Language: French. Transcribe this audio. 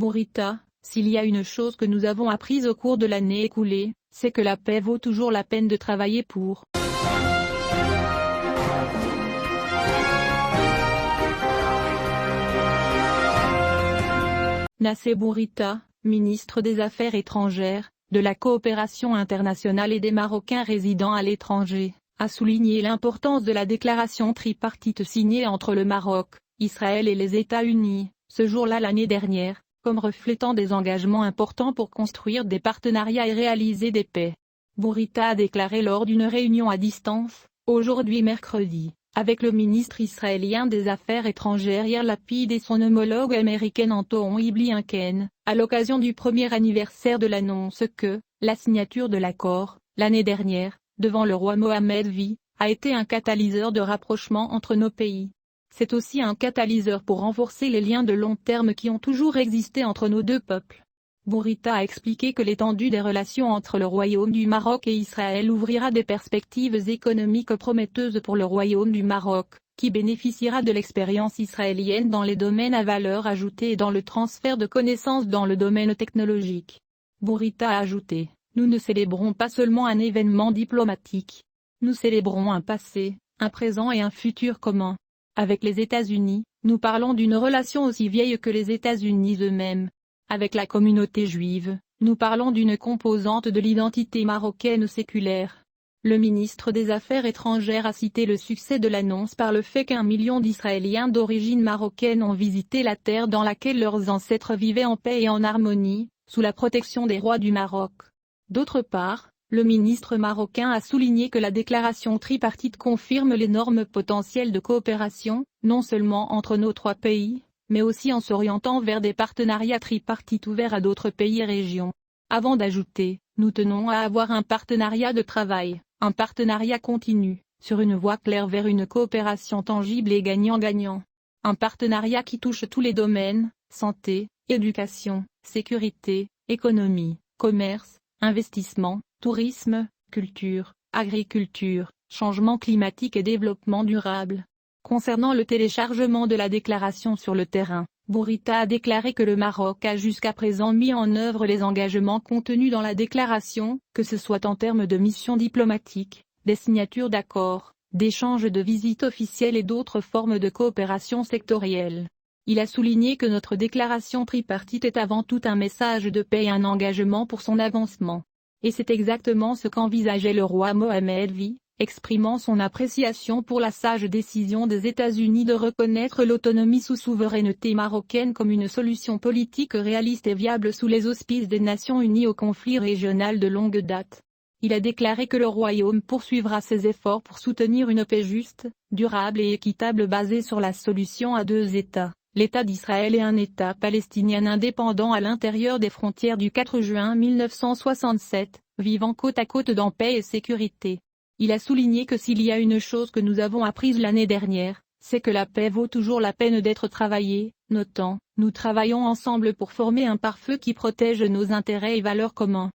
Bourita, s'il y a une chose que nous avons apprise au cours de l'année écoulée, c'est que la paix vaut toujours la peine de travailler pour. Nassé Bourita, ministre des Affaires étrangères, de la coopération internationale et des Marocains résidant à l'étranger, a souligné l'importance de la déclaration tripartite signée entre le Maroc, Israël et les États-Unis, ce jour-là l'année dernière, comme reflétant des engagements importants pour construire des partenariats et réaliser des paix. Bourita a déclaré lors d'une réunion à distance, aujourd'hui mercredi, avec le ministre israélien des Affaires étrangères Yair Lapid et son homologue américain Antony Blinken, à l'occasion du premier anniversaire de l'annonce que, la signature de l'accord, l'année dernière, devant le roi Mohammed V, a été un catalyseur de rapprochement entre nos pays. C'est aussi un catalyseur pour renforcer les liens de long terme qui ont toujours existé entre nos deux peuples. Bourita a expliqué que l'étendue des relations entre le Royaume du Maroc et Israël ouvrira des perspectives économiques prometteuses pour le Royaume du Maroc, qui bénéficiera de l'expérience israélienne dans les domaines à valeur ajoutée et dans le transfert de connaissances dans le domaine technologique. Bourita a ajouté, « Nous ne célébrons pas seulement un événement diplomatique. Nous célébrons un passé, un présent et un futur commun. Avec les États-Unis, nous parlons d'une relation aussi vieille que les États-Unis eux-mêmes. Avec la communauté juive, nous parlons d'une composante de l'identité marocaine séculaire. » Le ministre des Affaires étrangères a cité le succès de l'annonce par le fait qu'1 million d'Israéliens d'origine marocaine ont visité la terre dans laquelle leurs ancêtres vivaient en paix et en harmonie, sous la protection des rois du Maroc. D'autre part, le ministre marocain a souligné que la déclaration tripartite confirme l'énorme potentiel de coopération, non seulement entre nos trois pays, mais aussi en s'orientant vers des partenariats tripartites ouverts à d'autres pays et régions. Avant d'ajouter, nous tenons à avoir un partenariat de travail, un partenariat continu, sur une voie claire vers une coopération tangible et gagnant-gagnant. Un partenariat qui touche tous les domaines, santé, éducation, sécurité, économie, commerce, investissement, tourisme, culture, agriculture, changement climatique et développement durable. Concernant le téléchargement de la déclaration sur le terrain, Bourita a déclaré que le Maroc a jusqu'à présent mis en œuvre les engagements contenus dans la déclaration, que ce soit en termes de missions diplomatiques, des signatures d'accords, d'échanges de visites officielles et d'autres formes de coopération sectorielle. Il a souligné que notre déclaration tripartite est avant tout un message de paix et un engagement pour son avancement. Et c'est exactement ce qu'envisageait le roi Mohammed V, exprimant son appréciation pour la sage décision des États-Unis de reconnaître l'autonomie sous souveraineté marocaine comme une solution politique réaliste et viable sous les auspices des Nations Unies au conflit régional de longue date. Il a déclaré que le Royaume poursuivra ses efforts pour soutenir une paix juste, durable et équitable basée sur la solution à deux États, l'État d'Israël et un État palestinien indépendant à l'intérieur des frontières du 4 juin 1967, vivant côte à côte dans paix et sécurité. Il a souligné que s'il y a une chose que nous avons apprise l'année dernière, c'est que la paix vaut toujours la peine d'être travaillée, notant, nous travaillons ensemble pour former un pare-feu qui protège nos intérêts et valeurs communs.